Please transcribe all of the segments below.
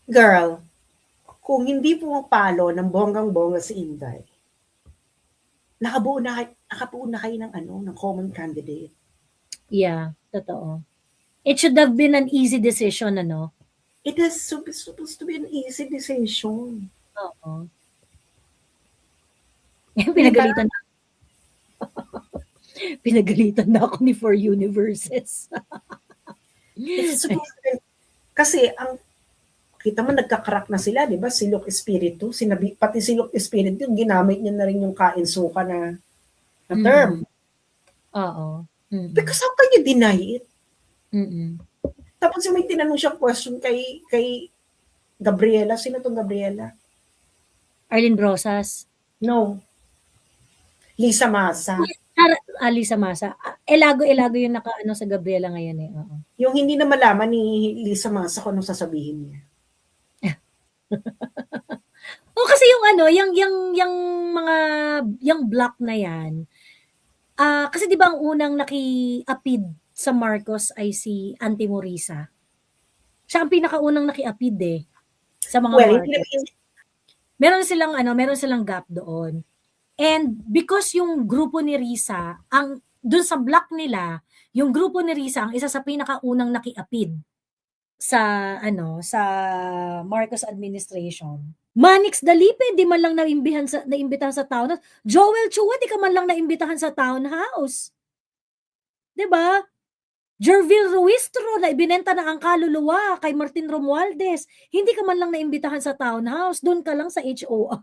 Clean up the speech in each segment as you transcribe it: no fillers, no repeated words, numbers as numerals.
Girl, kung hindi pumapalo ng bonggang-bongga si Inday, nakabuo na kayo ng common candidate. Yeah, totoo. It should have been an easy decision, ano? It is supposed to be an easy decision. Oo. Di ba? Pinagalitan na pinagalitan na ako ni Four Universes. It's supposed to be, kasi kita mo nagkakarak na sila, di ba? Silok Espiritu, pati Silok Espiritu, ginamit niya na rin yung kain suka na term. Oo. Because how can you deny it? Mm. Tapos may tinanong siyang question kay Gabriela. Sino tong Gabriela? Arlene Brosas. No. Lisa Masa. Lisa Masa. Elago yung nakaano sa Gabriela ngayon eh. Oo. Yung hindi na malaman ni Lisa Masa kung anong sasabihin niya. Kasi yung ano, yung mga yung block na yan. Kasi 'di ba ang unang nakiapid sa Marcos ay si Auntie Morisa. Siya ang pinakaunang nakiapid eh sa mga Marcos. Meron silang gap doon. And because yung grupo ni Risa, doon sa block nila, yung grupo ni Risa ang isa sa pinakaunang nakiapid sa Marcos administration. Manix Dalipe, di man lang naimbitahan sa townhouse. Joel Chua, di ka man lang naimbitahan sa townhouse. Diba? Jervil Ruistro, na ibinenta na ang kaluluwa kay Martin Romualdez. Hindi ka man lang naimbitahan sa townhouse. Doon ka lang sa HOR.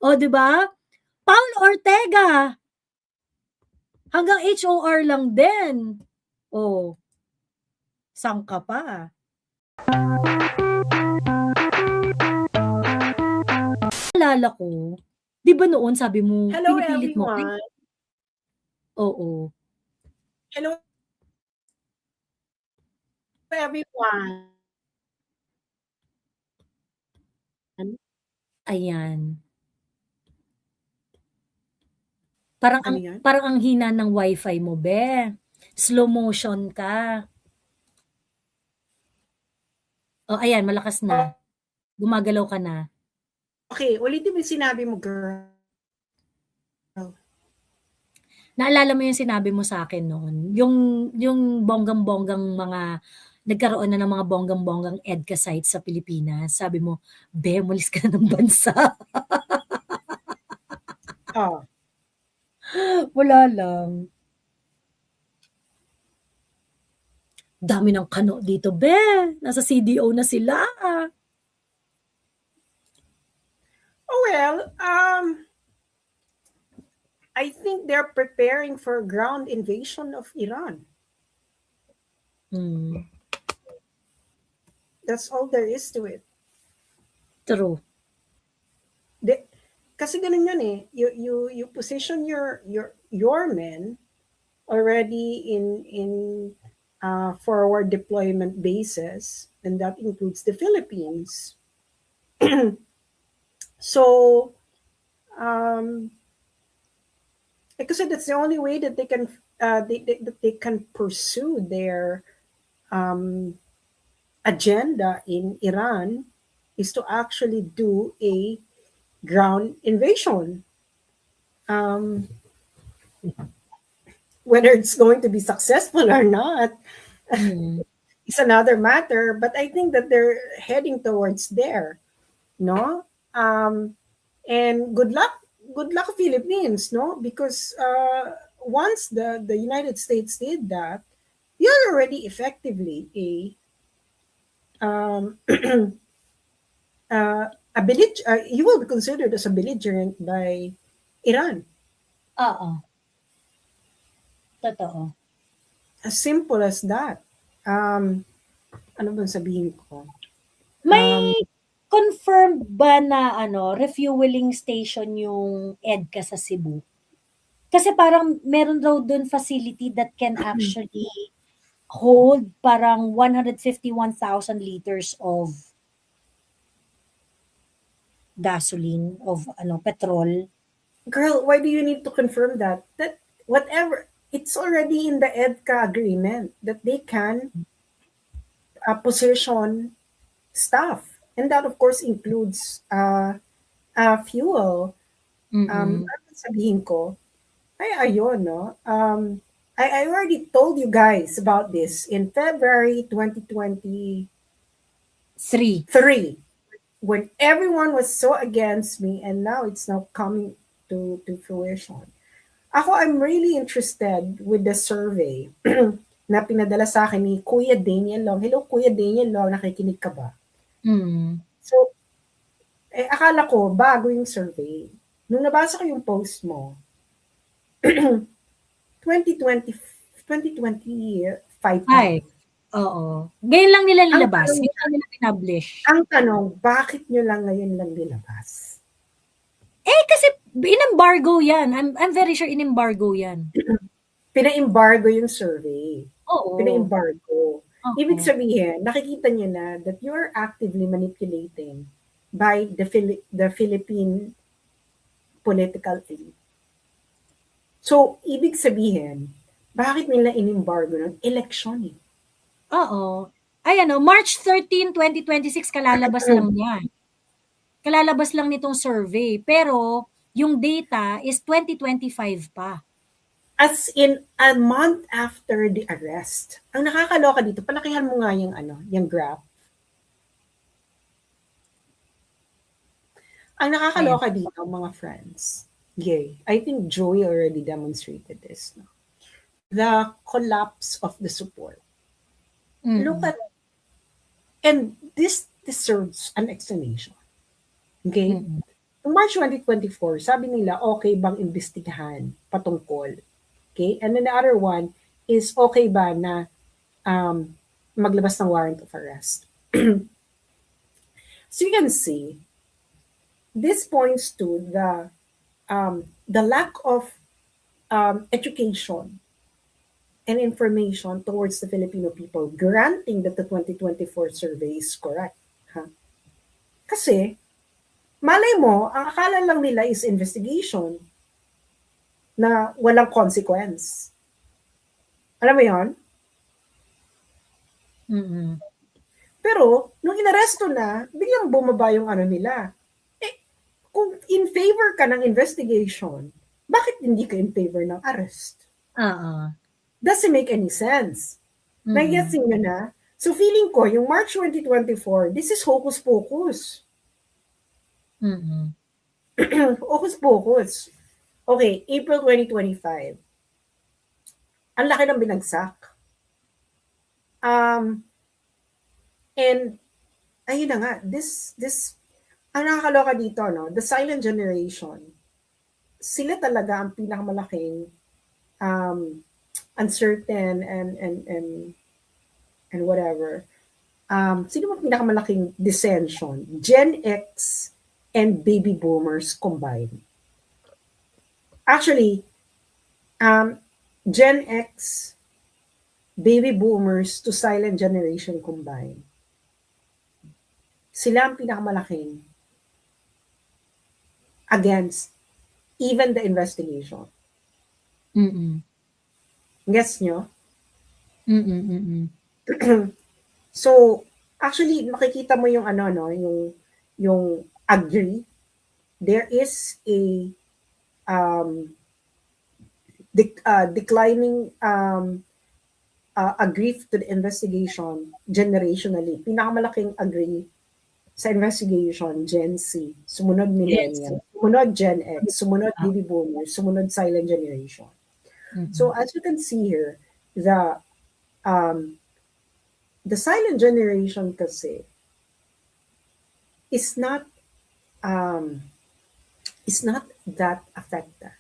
O, diba? Paul Ortega, hanggang HOR lang din. O, saan ka pa? Alala ko, di ba noon sabi mo, hello pinipilit everyone. mo? Oo. Hello everyone. Ayan. Parang Ano yan? parang ang hina ng wifi mo, be. Slow motion ka. Oh, ayan, malakas na. Gumagalaw ka na. Okay, ulitin mo yung sinabi mo, girl. Naalala mo yung sinabi mo sa akin noon? Yung bonggang-bonggang nagkaroon na ng mga bonggang-bonggang EDCA sites sa Pilipinas. Sabi mo, be, umalis ka na ng bansa. Oh. Wala lang. Dami ng kano dito, be. Nasa CDO na sila. Well, I think they're preparing for ground invasion of Iran. That's all there is to it. True. Kasi ganun yun eh. You position your men already in forward deployment bases, and that includes the Philippines. So, because that's the only way that they can pursue their agenda in Iran is to actually do a ground invasion. Whether it's going to be successful or not is another matter, but I think that they're heading towards there, no? And good luck, Philippines, no? Because once the United States did that, you're already effectively you will be considered as a belligerent by Iran. Oo. Totoo. As simple as that. Ano bang sabihin ko? May confirmed ba na refueling station yung EDCA sa Cebu? Kasi parang meron daw doon facility that can actually hold parang 151,000 liters of gasoline, of petrol. Girl, why do you need to confirm that? That whatever, it's already in the EDCA agreement that they can position stuff. And that, of course, includes fuel. Mm. Ano sabihin ko? Ay, ayun, no? I already told you guys about this in February 2023, 3. when everyone was so against me, and now it's now coming to fruition. Ako, I'm really interested with the survey na pinadala sa akin ni Kuya Daniel Long. Hello, Kuya Daniel Long, nakikinig ka ba? So, akala ko, bago yung survey. Nung nabasa ko yung post mo, 2020, 2025 pa. 5. Oo. Ngayon lang nila Ang nilabas. tanong, Ngayon lang nila pinablish. ang tanong, bakit nyo lang ngayon lang nilabas? Kasi in-embargo yan. I'm very sure in-embargo yan. Pina-embargo yung survey. Oo. Pina-embargo. Oo. Ibig sabihin, nakikita nyo na that you are actively manipulating by the Philippine political elite. So, ibig sabihin, bakit nila in-embargo ng election eh? Oo. Ay March 13, 2026 kalalabas lang yan. Kalalabas lang nitong survey. Pero, yung data is 2025 pa. As in, a month after the arrest. Ang nakakaloka dito, palakihan mo nga yung graph. Ang nakakaloka dito, mga friends, I think Joey already demonstrated this. No? The collapse of the support. Look at, and this deserves an explanation. Okay? Noong March 2024, sabi nila, okay bang imbestigahan patungkol? Okay? And then the other one is, okay ba na maglabas ng warrant of arrest? So you can see, this points to the lack of education and information towards the Filipino people, granting that the 2024 survey is correct. Huh? Kasi, malay mo, ang akala lang nila is investigation na walang consequence. Alam mo yun? Pero, nung inaresto na, biglang bumaba yung nila. Kung in favor ka ng investigation, bakit hindi ka in favor ng arrest? Doesn't make any sense. Nag-guessing nyo na? So feeling ko, yung March 2024, this is hocus-pocus. Hocus-pocus. Okay, April 2025. Ang laki ng binagsak. And, ayun na nga, this ang nakakaloka dito, no? The silent generation, sila talaga ang pinakamalaking uncertain and whatever. Sino ang pinakamalaking dissension? Gen X and baby boomers combined. Actually, Gen X, baby boomers to silent generation combined. Sila ang pinakamalaking against even the investigation. Gets nyo? So, actually, makikita mo yung yung agree. There is a declining agree to the investigation generationally. Pinakamalaking agree sa investigation, Gen Z, sumunod millennial, sumunod Gen X, sumunod baby boomers, sumunod silent generation. So as you can see here, the silent generation kasi is not that affected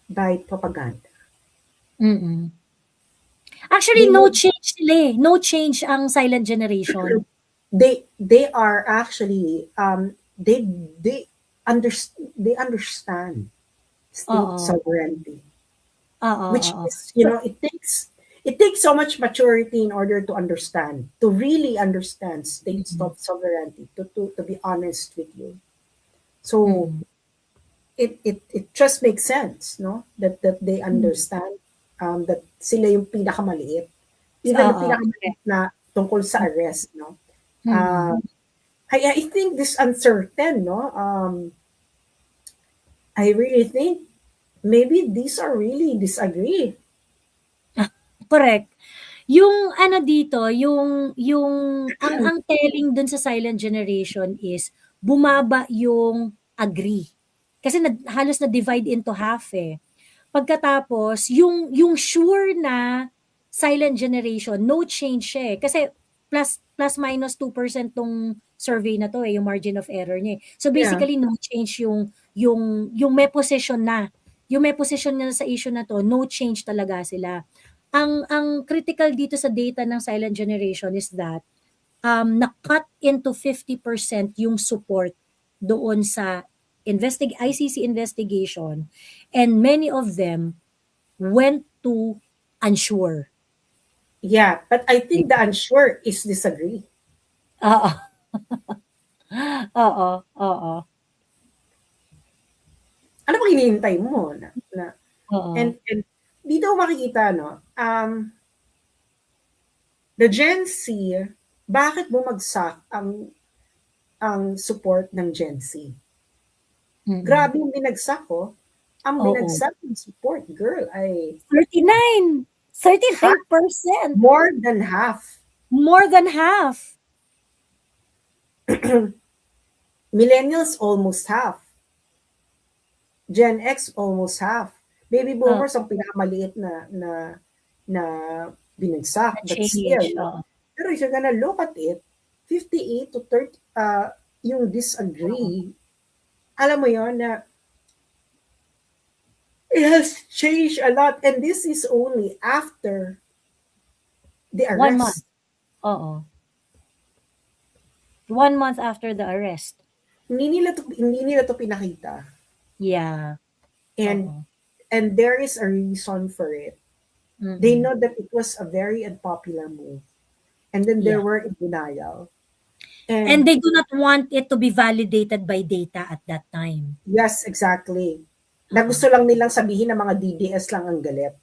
by propaganda. Actually, no change sila. No change ang silent generation. They are actually they understand state sovereignty, which is, it takes so much maturity in order to really understand state sovereignty, to be honest with you. So it just makes sense, no, that they understand that sila yung pinakamaliit, even yung pinakamaliit na tungkol sa arrest, no? Mm. I think this uncertain, no? I really think maybe these are really disagree. Correct. Yung ano dito, yung ang telling dun sa silent generation is bumaba yung agree. Kasi halos na-divide into half eh. Pagkatapos, yung sure na silent generation, no change siya eh. Kasi plus minus 2% tong survey na to eh, yung margin of error niya eh. So Yeah. basically, no change yung may position na. Yung may position na sa issue na to, no change talaga sila. Ang critical dito sa data ng silent generation is that na-cut into 50% yung support doon sa ICC investigation, and many of them went to unsure. Yeah, but I think the unsure is disagree. Oo. Oo, oo. Ano bang hinihintay mo Oo. and dito makikita, no? The Gen Z, bakit bumagsak ang support ng Gen Z? Grabe yung binagsak ko. Ang binagsak ng support, girl, ay 39%. More than half. More than half. Millennials, almost half. Gen X, almost half. Baby boomers, ang pinakamaliit na binagsak. But still, pero if you're gonna look at it, 58 to 30, yung disagree, alam mo yon na it has changed a lot. And this is only after the arrest. 1 month. Oo. 1 month after the arrest. Hindi nila to pinakita. Yeah. And there is a reason for it. They know that it was a very unpopular move. And then they were in denial. And they do not want it to be validated by data at that time. Yes, exactly. Na gusto lang nilang sabihin na mga DDS lang ang galit.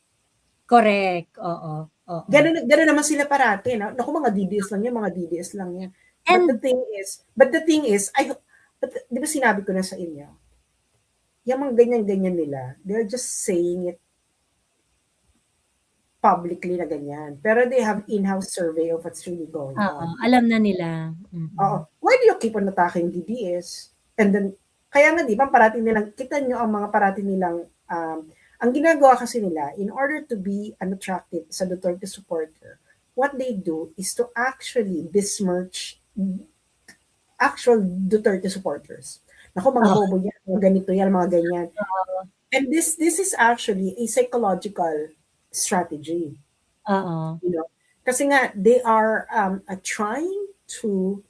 Correct. Oo. Ganun naman sila parati. Naku, mga DDS lang yan, mga DDS lang yan. But the thing is, di ba sinabi ko na sa inyo, yung mga ganyan-ganyan nila, they're just saying it publicly na ganyan. Pero they have in-house survey of what's really going on. Alam na nila. Why do you keep on attacking DDS? And then, kaya nga di ba, parating nilang, kita nyo ang mga parating nilang, ang ginagawa kasi nila, in order to be unattractive sa Duterte supporter, what they do is to actually besmirch actual Duterte supporters. Naku, mga bobo yan, mga ganito yan, mga ganyan. And this is actually a psychological strategy. You know, kasi nga, they are trying to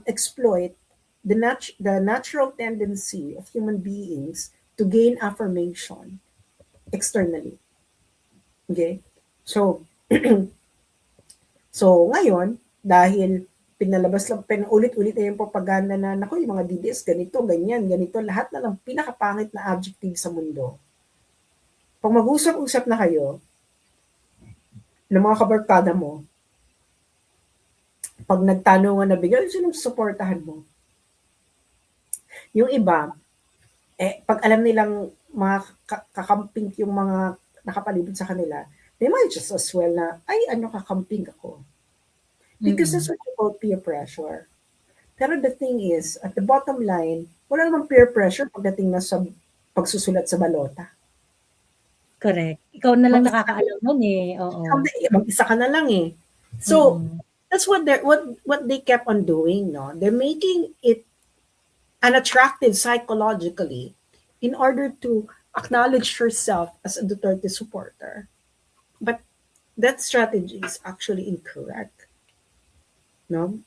exploit the natural tendency of human beings to gain affirmation externally. Okay? So, ngayon, dahil pinulit-ulit na yung propaganda na, naku, yung mga DDS, ganito, ganyan, ganito, lahat na lang pinakapangit na adjective sa mundo. Pag mag-usap-usap na kayo, ng mga kabarkada mo, pag nagtanungan na bigyan, sinong supportahan mo? Yung iba, pag alam nilang mga kakamping yung mga nakapalibot sa kanila, they might just as well na, ay, kakamping ako. Because that's what you call peer pressure. Pero the thing is, at the bottom line, wala namang peer pressure pagdating na sa pagsusulat sa balota. Correct. Ikaw na lang nakakaalam nun eh. Oo. Mag-isa ka na lang eh. So, that's what they kept on doing, no? They're making it unattractive psychologically in order to acknowledge yourself as a Duterte supporter. But that strategy is actually incorrect. No,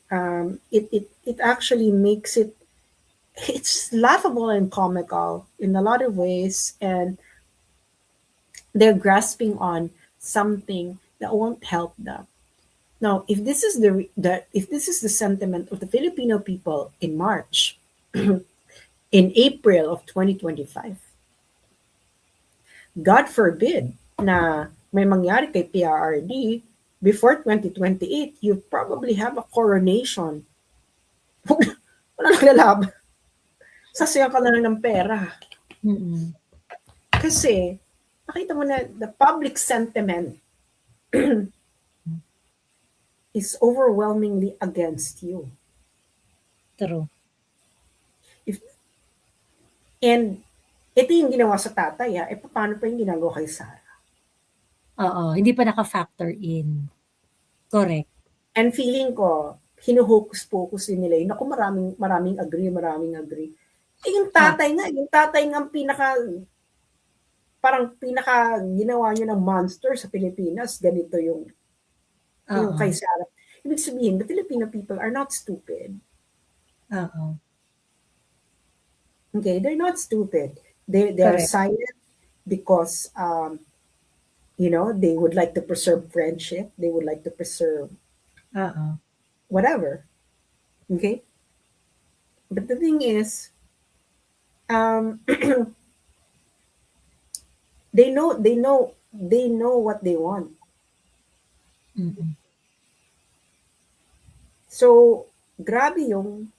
it actually makes it's laughable and comical in a lot of ways, and they're grasping on something that won't help them. Now, if this is the sentiment of the Filipino people in March, in April of 2025, God forbid na may mangyari kay PRRD, before 2028, you probably have a coronation. Wala naglalaban. Sasayaw ka na lang ng pera. Mm. Kasi, nakita mo na, the public sentiment is overwhelmingly against you. True. And, ito yung ginawa sa tatay, ha? Paano pa yung ginagawa kay Sarah? Oo, hindi pa naka-factor in. Correct. And feeling ko, hinuhocus-pocus din nila yun. Ako, maraming agree. Yung tatay nga ang pinaka ginawa niyo ng monster sa Pilipinas, ganito yung kay Sarah. Ibig sabihin, the Filipino people are not stupid. Oo. Okay, they're not stupid. They are silent because they would like to preserve friendship. They would like to preserve whatever. Okay? But the thing is, they know what they want. Mm-mm. So, grabe yung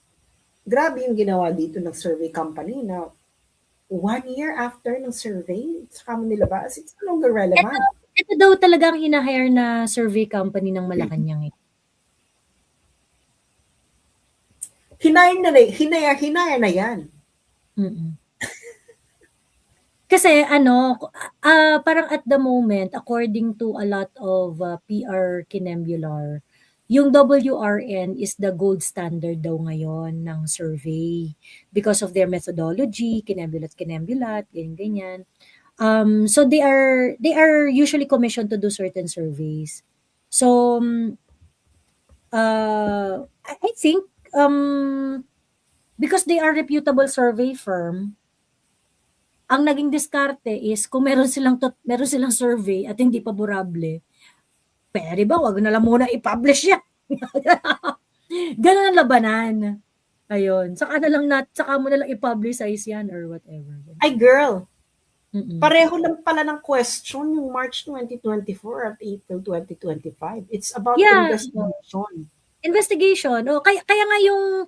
ginawa dito ng survey company na 1 year after ng survey, saka mo nilabas, it's no longer relevant. Ito daw talagang hinahire na survey company ng Malacanang. Hinire na yan. Mm-mm. Kasi parang at the moment, according to a lot of PR kinembular, yung WRN is the gold standard daw ngayon ng survey because of their methodology, kinembulat, ganyan. So they are usually commissioned to do certain surveys. So I think because they are reputable survey firm, ang naging diskarte is kung meron silang survey at hindi paborable, pwede ba wag na lang muna i-publish yan. Ganun ang labanan. Ayun. Saka mo na lang i-publicize yan or whatever. Ay, girl. Mm-mm. Pareho lang pala ng question yung March 2024 at April 2025. It's about investigation. Investigation. Kaya nga yung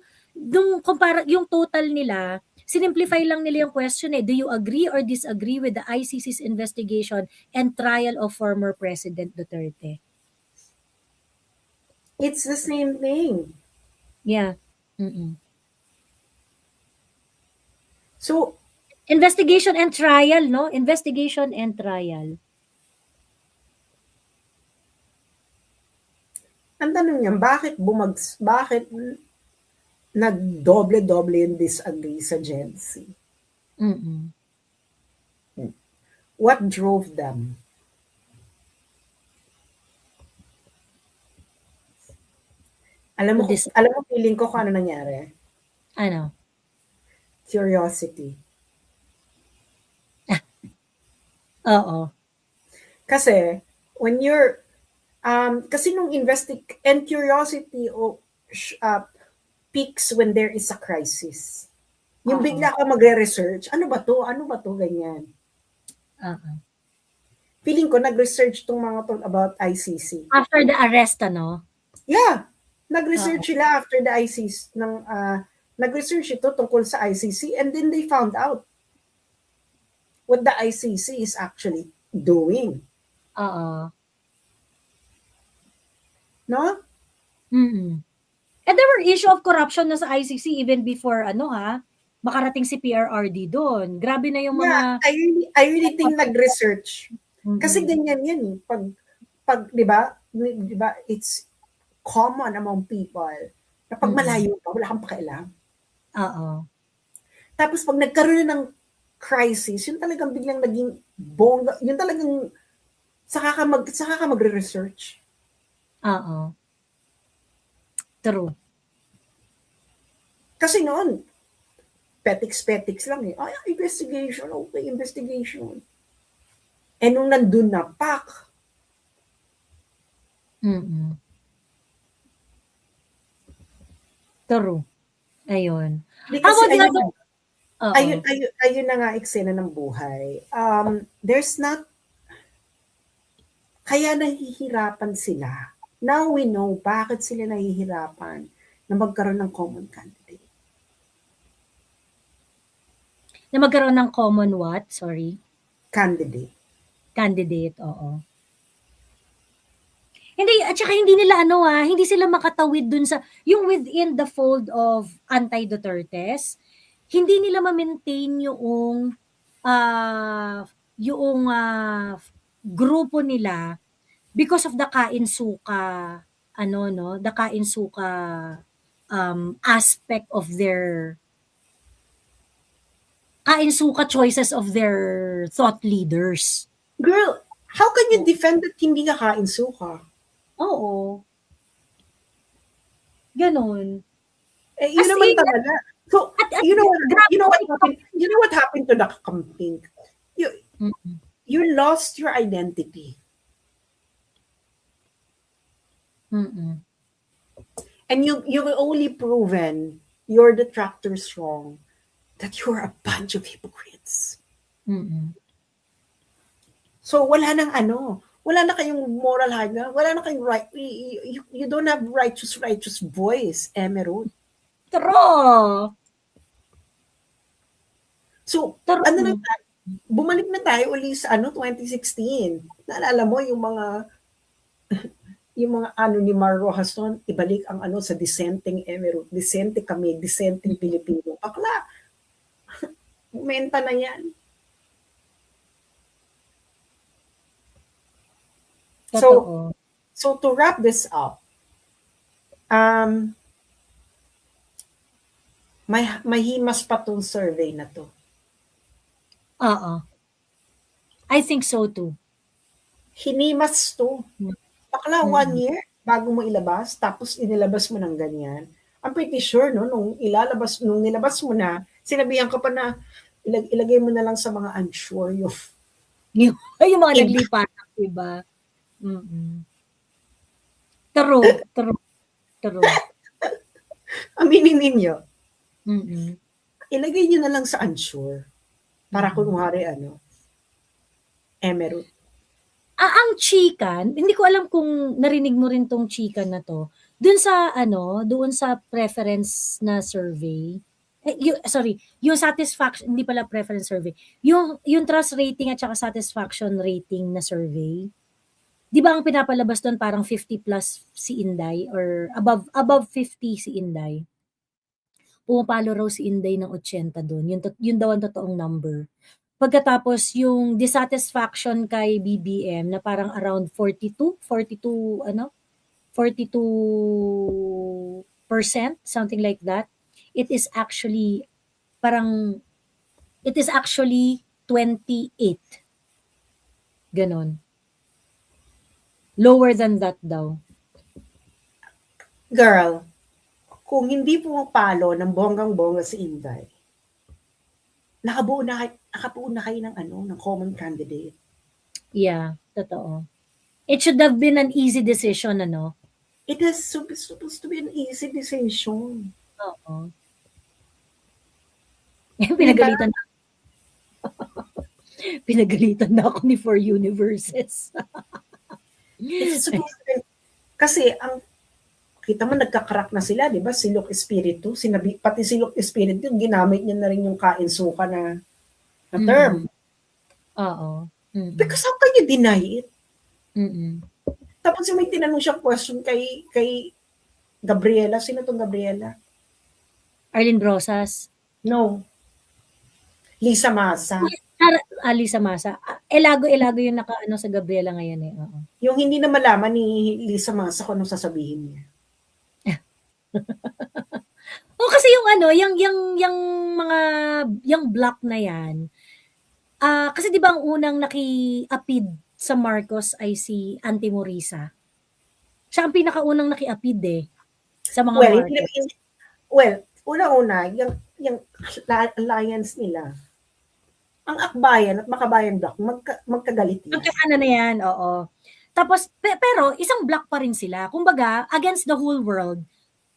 total nila, sinimplify lang nila yung question Do you agree or disagree with the ICC's investigation and trial of former President Duterte? It's the same thing. Yeah. Mm-mm. So, investigation and trial, no? Investigation and trial. Ang tanong niya, bakit nagdoble-doble yung disagree sa Gen Z? Mm-mm. What drove them? Alam mo feeling ko kung ano nangyari? Ano? Curiosity. Oo. Kasi, when you're, kasi nung and curiosity peaks when there is a crisis. Yung bigla ka magre-research, ano ba to, ganyan. Feeling ko, nag-research tong mga to about ICC. After the arrest, Yeah. Nag-research sila after the ICC, nag-research ito tungkol sa ICC, and then they found out what the ICC is actually doing. No? Mm-hmm. And there were issue of corruption na sa ICC even before makarating si PRRD doon. Grabe na yung mga... Yeah, I really think nag-research. Mm-hmm. Kasi ganyan yan. Pag di ba, it's common among people na pag malayo ka, wala kang pakialam. Tapos pag nagkaroon na ng crisis, yun talagang biglang naging bongga, yun talagang saka ka magre-research. True. Kasi noon, petiks lang eh. Ay, investigation. Eh nung nandun na, pak. True. Ayun. Ayun na nga eksena ng buhay. There's not, Kaya nahihirapan sila. Now we know bakit sila nahihirapan na magkaroon ng common candidate. Na magkaroon ng common what? Sorry. Candidate. Candidate, oo. Hindi, at saka hindi nila hindi sila makatawid dun sa, yung within the fold of anti-Dutertes, hindi nila ma-maintain yung grupo nila because of the kain-suka, the kain-suka aspect of their kain-suka choices of their thought leaders. Girl, how can you defend that hindi ka kain-suka? Oo. Ganon. Eh, yun naman talaga. So, you know what happened to the campaign? You lost your identity. Mm-mm. And you've only proven your detractors wrong, that you're a bunch of hypocrites. Mm-mm. So wala na kayong moral high ground, wala na kayong right, you don't have righteous voice, Emerald. True. So, bumalik na tayo uli sa 2016. Naalala mo yung mga ni Mar Rojas noon, ibalik ang sa dissenting Emerald, dissenting kami, dissenting Pilipino. Akla, bumenta na yan. So to wrap this up, mahimas pa tong survey na to. Oo. I think so too. Hinimas to. Bakla, 1 year bago mo ilabas, tapos inilabas mo ng ganyan. I'm pretty sure, nung nilabas mo na, sinabihan ka pa na, ilagay mo na lang sa mga unsure yung mga naglipat, diba? Mm-mm. True. Aminin ninyo. Mm-mm. Ilagay nyo na lang sa unsure. Para kunwari, Emerald. Ang chikan, hindi ko alam kung narinig mo rin tong chikan na to. Doon sa preference na survey. Yung satisfaction, hindi pala preference survey. Yung trust rating at saka satisfaction rating na survey. Di ba ang pinapalabas doon parang 50 plus si Inday or above 50 si Inday. Pumapalo raw si Inday ng 80 doon. Yun daw ang totoong number. Pagkatapos yung dissatisfaction kay BBM na parang around 42%, something like that. It is actually 28. Ganon. Lower than that daw. Girl, kung hindi pumapalo ng bonggang-bongga si Inday, nakabuo na kayo ng common candidate. Yeah, totoo. It should have been an easy decision, It is supposed to be an easy decision. Oo. Pinagalitan na. Pinagalitan na ako ni 4 Universes. It's supposed to be, kasi kita mo nagkakarak na sila, di ba? Silok Espiritu, pati Silok Espiritu, ginamit niya na rin yung kain-suka na term. Oo. Because how can you deny it? Mm-mm. Tapos may tinanong siyang question kay Gabriela. Sino tong Gabriela? Arlene Brosas? No. Lisa Masa. Lisa Masa. Elago yung sa Gabriela ngayon eh. Oo. Yung hindi na malaman ni Lisa Masa kung anong sasabihin niya. Kasi yung block na yan, kasi di ba ang unang nakiapid sa Marcos ay si Auntie Morisa? Siya ang pinakaunang nakiapid sa mga Marcos. Una-una, yung alliance nila, ang Akbayan at Makabayan Block, magkagalit yan. Na yan, oo. Tapos, pero isang block pa rin sila. Kumbaga, against the whole world,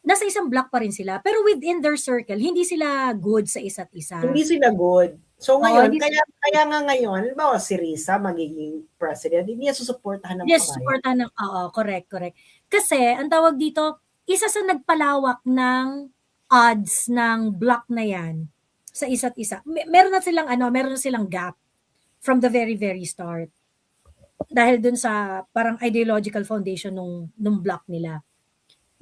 nasa isang block pa rin sila. Pero within their circle, hindi sila good sa isa't isa. Hindi sila good. So Oo, ngayon, hindi kaya nga ngayon, halimbawa si Risa magiging president, hindi niya susuportahan ng yes, kabayan. suportahan ng oo, correct, correct. Kasi ang tawag dito, isa sa nagpalawak ng odds ng block na 'yan sa isa't isa. Meron na silang ano, meron na silang gap from the very, very start. Dahil dun sa parang ideological foundation nung block nila.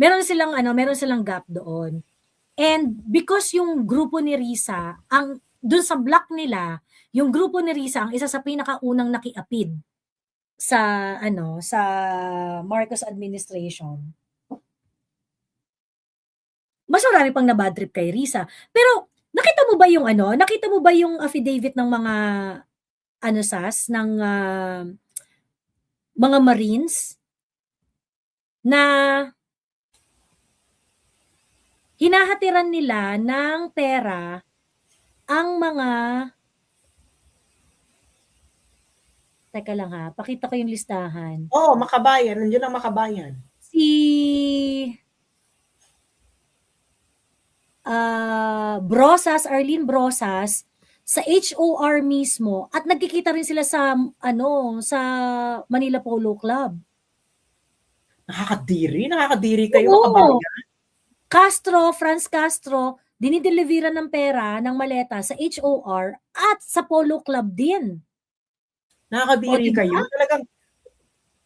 Meron silang gap doon. And because yung grupo ni Risa, dun sa block nila, yung grupo ni Risa ang isa sa pinakaunang nakiapid sa Marcos administration. Mas marami pang na-bad trip kay Risa. Pero nakita mo ba yung affidavit ng mga ng mga Marines na hinahatiran nila ng pera ang mga teka lang ha, pakita ko yung listahan. Oo, makabayan. Nandiyan ang makabayan. Si Arlene Brosas, sa HOR mismo, at nagkikita rin sila sa Manila Polo Club. Nakakadiri kayo, makabayan. Franz Castro, dinideliveran ng pera ng maleta sa HOR at sa Polo Club din. Nakakadiri kayo. Talagang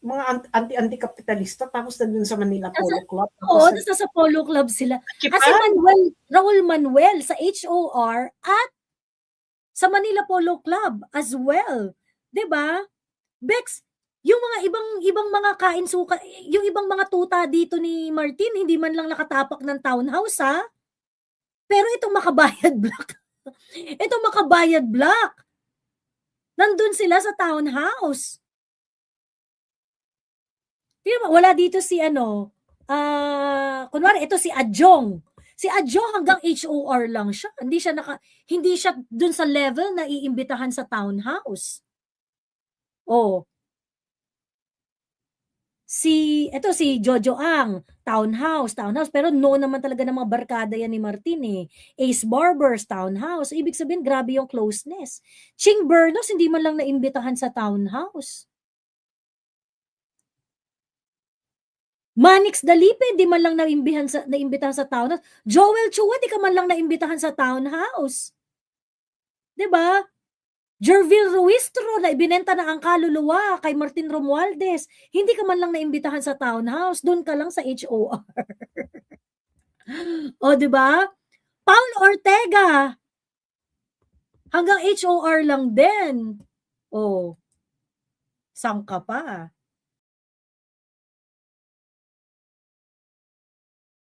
mga anti-kapitalista tapos nandun sa Manila Polo Club. Oo, sa Polo Club sila. Kasi Raul Manuel sa HOR at sa Manila Polo Club as well. 'Di ba? Bex, yung mga ibang mga kain-suka, yung ibang mga tuta dito ni Martin, hindi man lang nakatapak ng townhouse ha. Pero itong Makabayad Block, nandun sila sa townhouse. Wala dito si kunwari ito si Adjong. Si Adjong hanggang HOR lang siya. Hindi siya dun sa level na iimbitahan sa townhouse. Oh. Si Jojo Ang, townhouse, pero no naman talaga ng mga barkada yan ni Martin eh. Ace Barbers, townhouse. Ibig sabihin, grabe yung closeness. Ching Bernos, hindi man lang naimbitahan sa townhouse. Manix Dalipe, di man lang naimbitahan sa townhouse. Joel Chua, di ka man lang naimbitahan sa townhouse. Diba? Jervil Ruistro, na ibinenta na ang kaluluwa kay Martin Romualdez. Hindi ka man lang naimbitahan sa townhouse. Doon ka lang sa HOR. O, diba? Paul Ortega, hanggang HOR lang din. O, saan ka pa?